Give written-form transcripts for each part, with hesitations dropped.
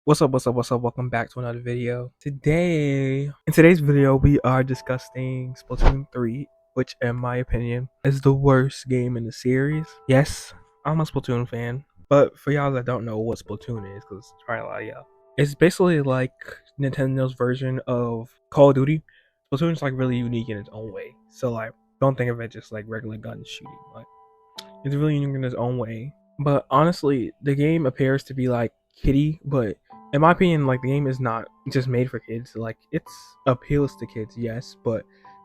What's up? Welcome back to another video. In today's video, we are discussing Splatoon 3, which in my opinion is the worst game in the series. Yes, I'm a Splatoon fan, but for y'all that don't know what Splatoon is, because probably a lot of y'all, it's basically like Nintendo's version of Call of Duty. Splatoon is like really unique in its own way. So like, don't think of it just like regular gun shooting. Like, it's really unique in its own way. But honestly, the game appears to be like kiddie, but in my opinion, like the game is not just made for kids. Like it's appeals to kids, yes, but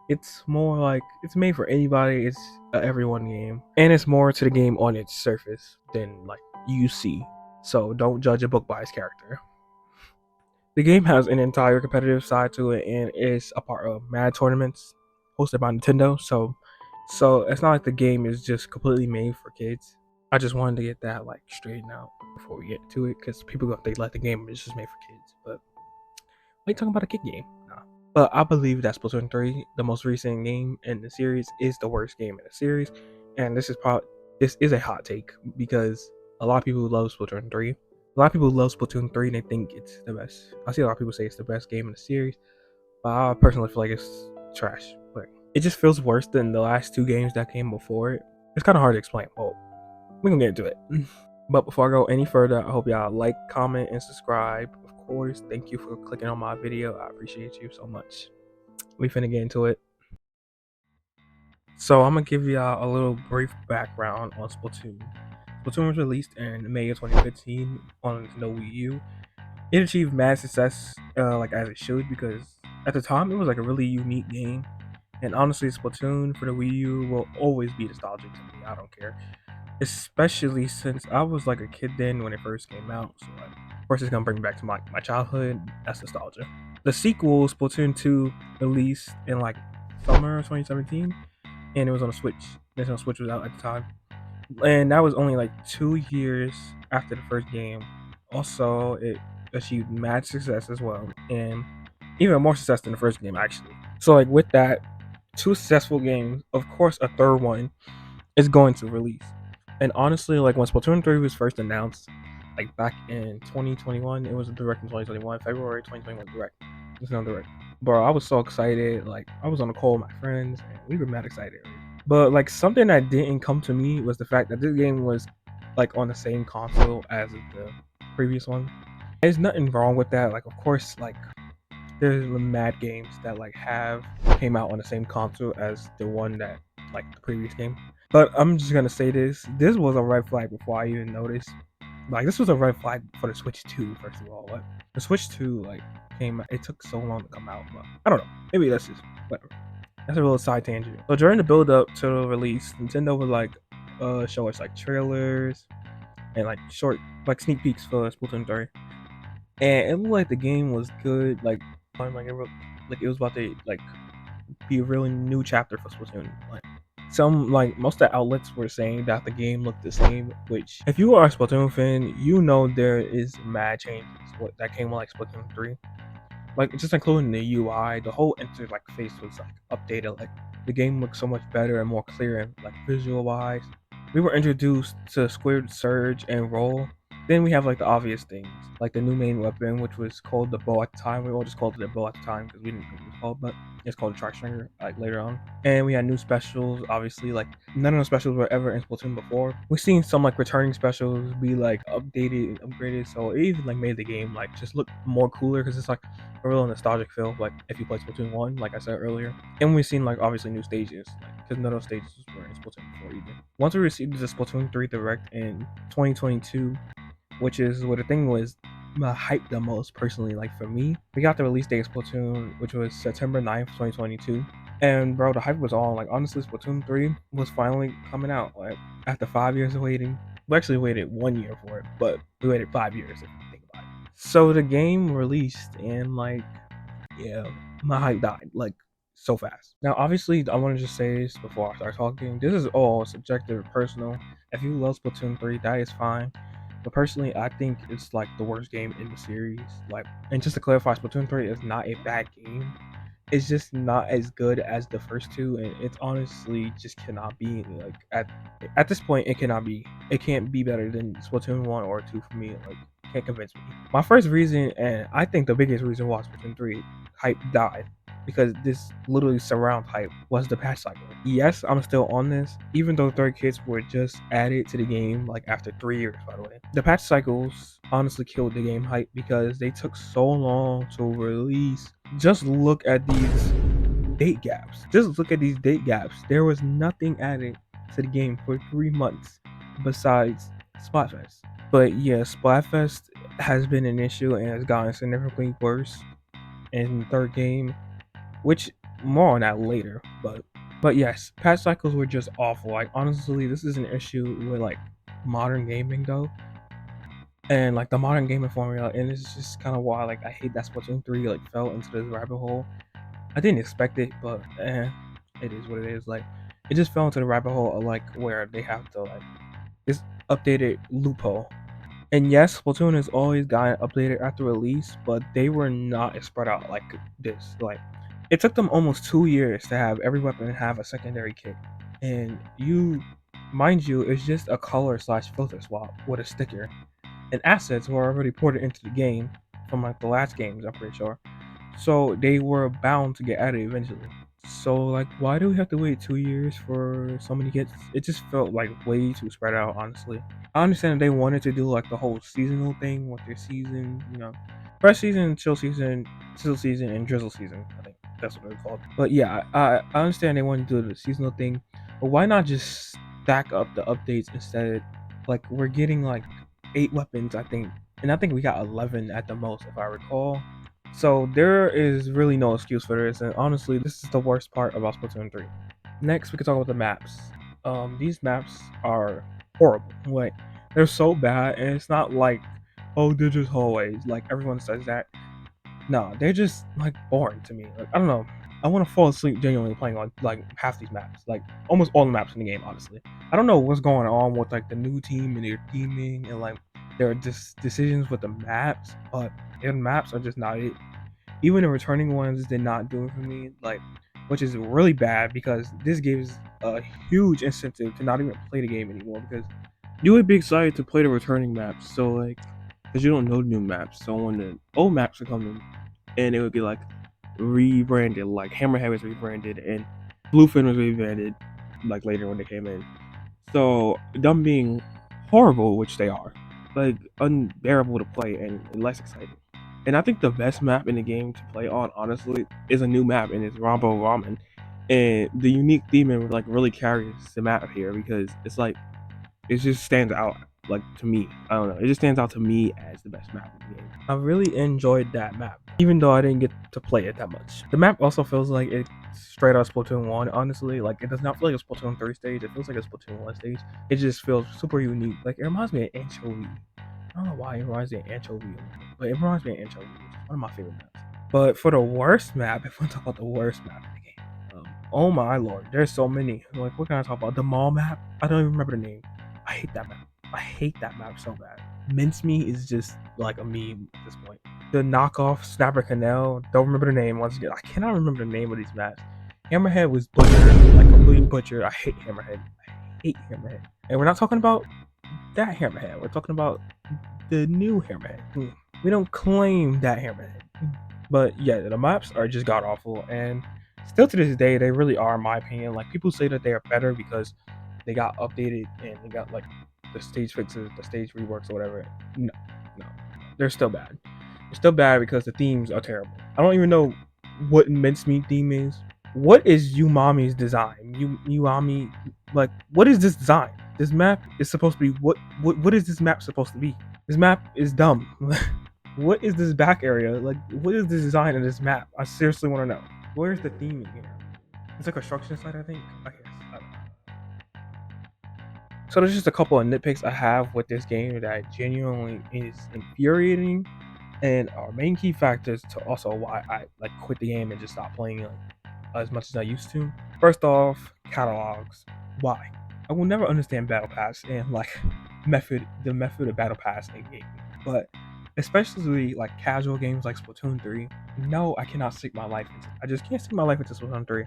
it's more like it's made for anybody. It's a everyone game, and it's more to the game on its surface than like you see. So don't judge a book by its character. The game has an entire competitive side to it, and is a part of Mad tournaments hosted by Nintendo. So it's not like the game is just completely made for kids. I just wanted to get that like straightened out before we get to it, because people go think like the game is just made for kids. But are you talking about a kid game? Nah. But I believe that Splatoon 3, the most recent game in the series, is the worst game in the series, and this is a hot take because a lot of people love Splatoon 3. A lot of people love Splatoon 3 and they think it's the best. I see a lot of people say it's the best game in the series, but I personally feel like it's trash. Like it just feels worse than the last two games that came before it. It's kind of hard to explain. Well, we can get into it. But before I go any further, I hope y'all like, comment, and subscribe. Of course, thank you for clicking on my video. I appreciate you so much. We finna get into it. So I'm gonna give y'all a little brief background on Splatoon. Splatoon was released in May of 2015 on Nintendo Wii U. It achieved mad success, like as it should, because at the time it was like a really unique game. And honestly, Splatoon for the Wii U will always be nostalgic to me. I don't care, especially since I was like a kid then when it first came out. So like, of course, it's gonna bring me back to my childhood. That's nostalgia. The sequel, Splatoon 2, released in like summer of 2017, and it was on a Switch. Nintendo Switch was out at the time, and that was only like 2 years after the first game. Also, it achieved mad success as well, and even more success than the first game actually. So like with that, two successful games, of course, a third one is going to release. And honestly, like when Splatoon 3 was first announced, like back in 2021, it was a direct in 2021, February 2021 direct. It's not direct. Bro, I was so excited. Like I was on a call with my friends and we were mad excited. But like something that didn't come to me was the fact that this game was like on the same console as the previous one. There's nothing wrong with that. Like of course, like there's mad games that like have came out on the same console as the one that like the previous game. But I'm just gonna say this was a red flag before I even noticed. Like this was a red flag for the Switch 2, first of all. Like the Switch 2 like it took so long to come out, but I don't know. Maybe that's just whatever. That's a real side tangent. So during the build up to the release, Nintendo would like show us like trailers and like short like sneak peeks for Splatoon 3. And it looked like the game was good. Like it was about to like be a really new chapter for Splatoon. Like most of the outlets were saying that the game looked the same. Which, if you are a Splatoon fan, you know there is mad changes what that came with like Splatoon 3. Like just including the UI, the whole interface was like updated. Like the game looks so much better and more clear and like visual wise. We were introduced to Squared Surge and Roll. Then we have like the obvious things, like the new main weapon, which was called the bow at the time. We all just called it the bow at the time because we didn't know what it was called, but it's called the track stringer like later on. And we had new specials. Obviously, like none of the specials were ever in Splatoon before. We've seen some like returning specials be like updated and upgraded, so it even like made the game like just look more cooler because it's like a real nostalgic feel. Like if you played Splatoon 1, like I said earlier, and we've seen like obviously new stages, because none of those stages were in Splatoon before either. Once we received the Splatoon 3 Direct in 2022, which is what the thing was hyped the most personally. Like for me, we got the release date of Splatoon, which was September 9th, 2022. And bro, the hype was on. Like honestly, Splatoon 3 was finally coming out. Like after 5 years of waiting. We actually waited 1 year for it, but we waited 5 years if you think about it. So the game released and like yeah, my hype died like so fast. Now obviously I want to just say this before I start talking. This is all subjective and personal. If you love Splatoon 3, that is fine. But personally, I think it's like the worst game in the series. Like, and just to clarify, Splatoon 3 is not a bad game. It's just not as good as the first two, and it's honestly just cannot be at this point. It cannot be. It can't be better than Splatoon 1 or 2 for me. Like, can't convince me. My first reason, and I think the biggest reason why Splatoon 3 hype died, because this literally surround hype, was the patch cycle. Yes, I'm still on this, even though third kits were just added to the game like after 3 years, by the way. The patch cycles honestly killed the game hype because they took so long to release. Just look at these date gaps. Just look at these date gaps. There was nothing added to the game for 3 months besides Splatfest. But yeah, Splatfest has been an issue and has gotten significantly worse in the third game, which more on that later. But yes, patch cycles were just awful. Like honestly, this is an issue with like modern gaming though. And like the modern gaming formula, and it's just kind of why like I hate that Splatoon 3 like fell into this rabbit hole. I didn't expect it, but it is what it is. Like it just fell into the rabbit hole of like where they have to like this updated loophole. And yes, Splatoon has always gotten updated after release, but they were not spread out like this. Like it took them almost 2 years to have every weapon have a secondary kit, and mind you, it's just a color slash filter swap with a sticker, and assets were already ported into the game from like the last games. I'm pretty sure. So they were bound to get added eventually. So like, why do we have to wait 2 years for so many kits? It just felt like way too spread out, honestly. I understand they wanted to do like the whole seasonal thing with their season, fresh season, chill season, sizzle season, and drizzle season. I think that's what they're called. But yeah, I understand they want to do the seasonal thing, but why not just stack up the updates instead? Like we're getting like 8 weapons, I think, and I think we got 11 at the most, if I recall. So there is really no excuse for this, and honestly, this is the worst part about Splatoon 3. Next, we can talk about the maps. These maps are horrible. Like they're so bad, and it's not like, oh, they're just hallways. Like everyone says that. No, they're just like boring to me. Like I don't know. I want to fall asleep genuinely playing on like half these maps. Like almost all the maps in the game, honestly. I don't know what's going on with like the new team and their teaming and like their decisions with the maps, but their maps are just not it. Even the returning ones did not do it for me, like, which is really bad because this gives a huge incentive to not even play the game anymore because you would be excited to play the returning maps. So like, because you don't know new maps, so when the old maps are coming, and it would be like rebranded, like Hammerhead was rebranded and Bluefin was rebranded, like later when they came in. So them being horrible, which they are, like unbearable to play and less exciting. And I think the best map in the game to play on, honestly, is a new map, and it's Rambo Ramen. And the unique theming like really carries the map here because it's like it just stands out like to me. I don't know. It just stands out to me as the best map in the game. I really enjoyed that map, even though I didn't get to play it that much. The map also feels like it's straight out of Splatoon 1, honestly. Like it does not feel like a Splatoon 3 stage, it feels like a Splatoon 1 stage. It just feels super unique. Like it reminds me of Anchovy. I don't know why it reminds me of Anchovy, but it reminds me of Anchovy, which is one of my favorite maps. But for the worst map, if we talk about the worst map in the game, oh my lord, there's so many. Like, what can I talk about? The mall map? I don't even remember the name. I hate that map. I hate that map so bad. Mincemeat is just like a meme at this point. The knockoff Snapper Canal, don't remember the name once again. I cannot remember the name of these maps. Hammerhead was butchered, like completely butchered. I hate Hammerhead. I hate Hammerhead. And we're not talking about that Hammerhead. We're talking about the new Hammerhead. We don't claim that Hammerhead. But yeah, the maps are just god awful, and still to this day, they really are, in my opinion. Like people say that they are better because they got updated and they got like the stage fixes, the stage reworks, or whatever. No, no, they're still bad. They're still bad because the themes are terrible. I don't even know what mincemeat theme is. What is Umami's design? Umami, like, what is this design? This map is supposed to be what is this map supposed to be? This map is dumb. What is this back area? Like, what is the design of this map? I seriously want to know. Where's the theme in here? It's a construction site, I think. I guess. I don't know. So there's just a couple of nitpicks I have with this game that genuinely is infuriating, and are main key factors to also why I like quit the game and just stopped playing it as much as I used to. First off, catalogs. Why? I will never understand Battle Pass and like the method of Battle Pass in gaming, but especially like casual games like Splatoon 3. No, I cannot sink my life into. I just can't sink my life into Splatoon 3.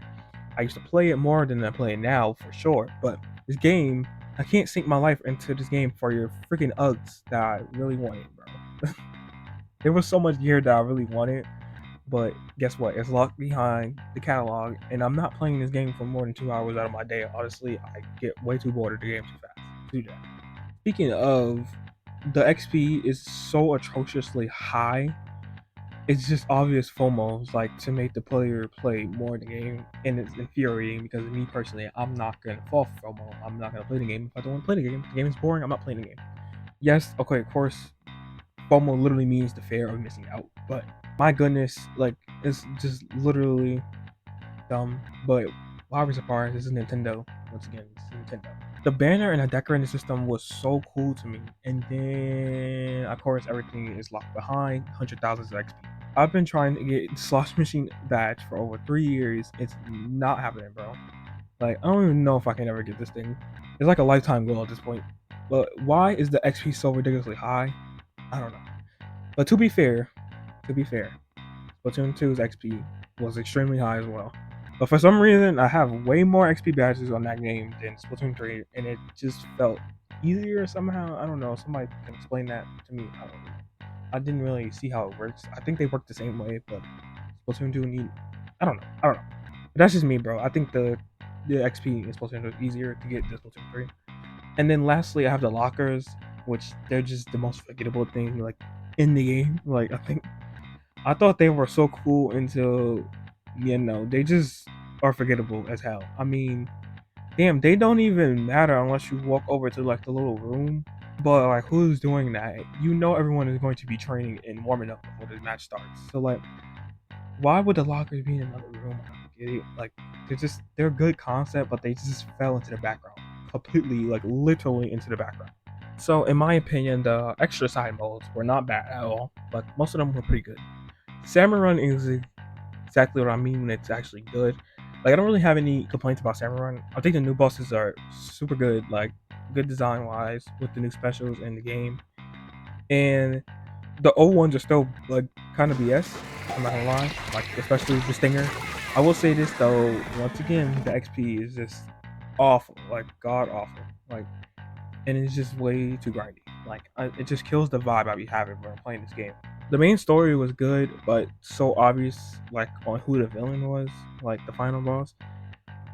I used to play it more than I play it now for sure, but this game, I can't sink my life into this game for your freaking Uggs that I really wanted, bro. There was so much gear that I really wanted, but guess what? It's locked behind the catalog, and I'm not playing this game for more than 2 hours out of my day. Honestly, I get way too bored of the game too fast to do that. Speaking of, the XP is so atrociously high. It's just obvious FOMO, like to make the player play more in the game, and it's infuriating because me personally, I'm not gonna fall for FOMO. I'm not gonna play the game if I don't want to play the game. The game is boring. I'm not playing the game. Yes, okay, of course, FOMO literally means the fear of missing out, but my goodness, like it's just literally dumb. But why are we surprised? This is Nintendo. Once again, this is Nintendo. The banner and the decorating system was so cool to me, and then of course everything is locked behind 100,000 XP. I've been trying to get Slosh Machine badge for over 3 years. It's not happening, bro. Like I don't even know if I can ever get this thing. It's like a lifetime goal at this point. But why is the XP so ridiculously high? I don't know. But to be fair, Splatoon 2's XP was extremely high as well. But for some reason, I have way more XP badges on that game than Splatoon 3, and it just felt easier somehow. I don't know. Somebody can explain that to me. I don't know. I didn't really see how it works. I think they work the same way, but Splatoon 2 need. I don't know. But that's just me, bro. I think the XP in Splatoon 2 is easier to get than Splatoon 3. And then lastly, I have the lockers, which they're just the most forgettable thing like in the game. Like I thought they were so cool until they just are forgettable as hell. I mean, damn, they don't even matter unless you walk over to like the little room. But like, who's doing that? You know, everyone is going to be training and warming up before the match starts. So like, why would the lockers be in another room? I don't get it. Like, they're a good concept, but they just fell into the background completely, like literally into the background. So in my opinion, the extra side modes were not bad at all, but most of them were pretty good. Salmon Run is exactly what I mean when it's actually good. Like I don't really have any complaints about Salmon Run. I think the new bosses are super good, like good design wise with the new specials in the game. And the old ones are still like kind of BS. I'm not gonna lie, like especially the Stinger. I will say this though, once again, the XP is just awful, like god awful, like, and it's just way too grindy. Like it just kills the vibe I be having when I'm playing this game. The main story was good, but so obvious, like on who the villain was, like the final boss.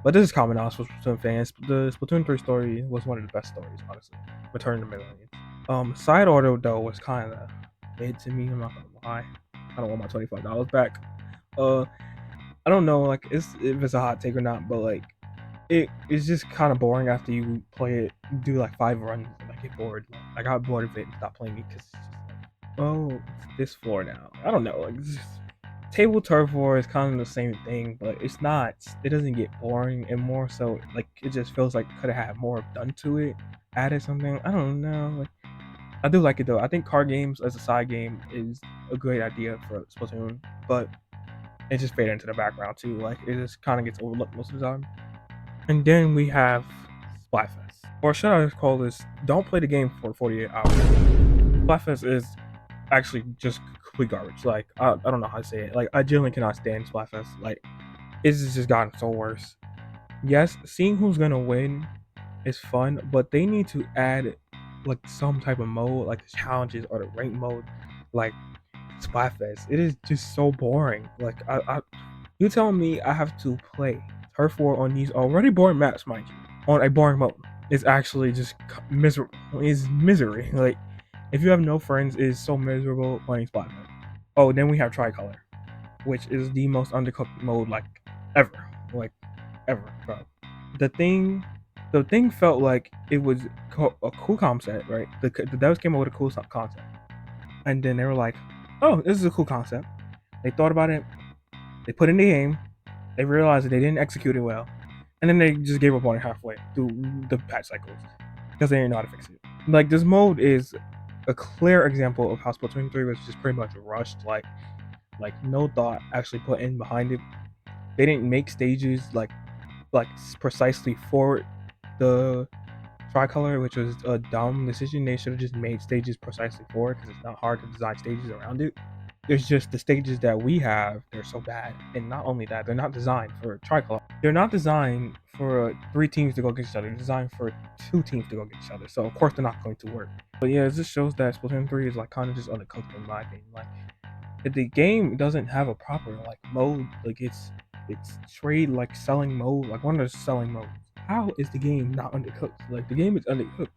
But this is common knowledge for Splatoon fans. The Splatoon 3 story was one of the best stories, honestly. Return to Millennium. Side order though was kind of mid to me. I'm not gonna lie. I don't want my $25 back. Uh, I don't know, like if it's a hot take or not, but like it's just kind of boring after you play it, do like 5 runs, and I get bored. I got bored of it and stopped playing it because it's just like, oh, it's this floor now. I don't know, like table turf war is kind of the same thing, but it's not. It doesn't get boring, and more so, like it just feels like could have had more done to it, added something. I don't know. Like I do like it though. I think card games as a side game is a great idea for Splatoon, but it just faded into the background too. Like it just kind of gets overlooked most of the time. And then we have Splatfest, or should I just call this? Don't play the game for 48 hours. Splatfest is actually just complete garbage. Like I don't know how to say it. Like I genuinely cannot stand Splatfest. Like it's just gotten so worse. Yes, seeing who's gonna win is fun, but they need to add like some type of mode, like the challenges or the rank mode, like Splatfest. It is just so boring. Like you telling me I have to play Turf War on these already boring maps, mind you, on a boring mode. It's actually just miserable. It's misery. Like if you have no friends, it is so miserable playing Splatfest. Oh, then we have Tricolor, which is the most undercooked mode like ever, like ever, bro. The thing, the thing felt like it was a cool concept, right? The devs came up with a cool concept, and then they were like, "Oh, this is a cool concept." They thought about it, they put it in the game, they realized that they didn't execute it well, and then they just gave up on it halfway through the patch cycles because they didn't know how to fix it. Like this mode is a clear example of how Splatoon 3 was just pretty much rushed, like no thought actually put in behind it. They didn't make stages like precisely for the Tricolor, which was a dumb decision. They should have just made stages precisely for it because it's not hard to design stages around it. There's just the stages that we have, they're so bad. And not only that, they're not designed for Tricolor. They're not designed for 3 teams to go against each other. It's designed for 2 teams to go against each other. So of course they're not going to work. But yeah, it just shows that Splatoon 3 is like kind of just undercooked in my opinion. Like if the game doesn't have a proper like mode, like it's trade like selling mode, like one of the selling modes. How is the game not undercooked? Like the game is undercooked,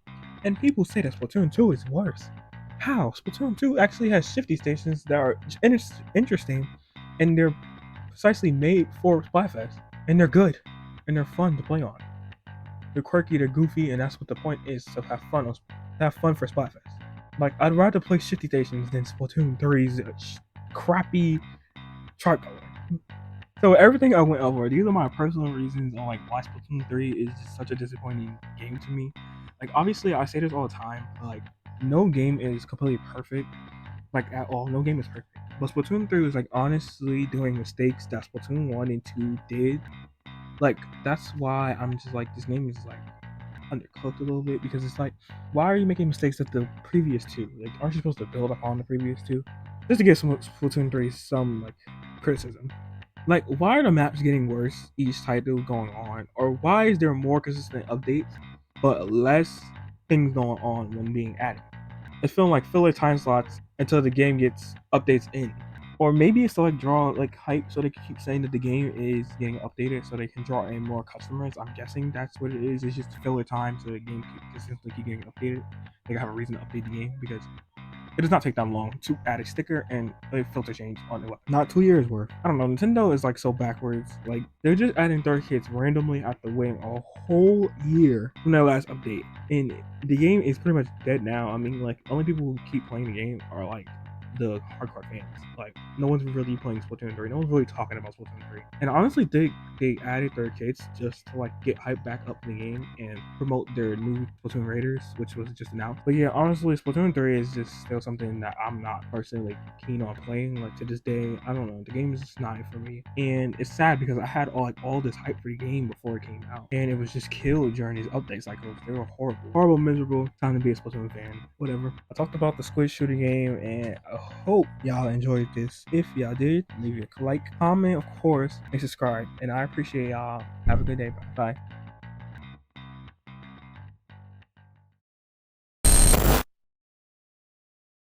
and people say that Splatoon 2 is worse. How? Splatoon 2 actually has shifty stations that are interesting, and they're precisely made for Splatfest, and they're good, and they're fun to play on. They're quirky, they're goofy, and that's what the point is to have fun for Splatfest. Like I'd rather play shifty stations than Splatoon 3's crappy chart color. So everything I went over, these are my personal reasons on like why Splatoon 3 is just such a disappointing game to me. Like obviously I say this all the time, but like no game is completely perfect, like at all. No game is perfect. But Splatoon 3 was like honestly doing mistakes that Splatoon 1 and 2 did. Like that's why I'm just like this game is like undercooked a little bit because it's like why are you making mistakes at the previous two? Like aren't you supposed to build upon the previous two? Just to give some Splatoon 3 some like criticism. Like, why are the maps getting worse each title going on? Or why is there more consistent updates, but less things going on when being added? It's feeling like filler time slots until the game gets updates in. Or maybe it's to like draw like hype so they can keep saying that the game is getting updated so they can draw in more customers. I'm guessing that's what it is. It's just filler time so the game can consistently keep getting updated. They have a reason to update the game because it does not take that long to add a sticker and a filter change on the weapon. Not 2 years worth. I don't know. Nintendo is like so backwards. Like they're just adding third kits randomly after waiting a whole year from their last update, and the game is pretty much dead now. I mean, like only people who keep playing the game are like the hardcore fans. Like no one's really playing Splatoon 3. No one's really talking about Splatoon 3. And honestly, they added third kits just to like get hype back up in the game and promote their new Splatoon Raiders, which was just announced. But yeah, honestly, Splatoon 3 is just still something that I'm not personally keen on playing. Like to this day, I don't know. The game is just not for me, and it's sad because I had all this hype for the game before it came out, and it was just killed during these update cycles. They were horrible, miserable. Time to be a Splatoon fan. Whatever. I talked about the squid shooter game, and I hope y'all enjoyed this. If y'all did, leave a like, comment, of course, and subscribe. And I appreciate y'all. Have a good day. Bye.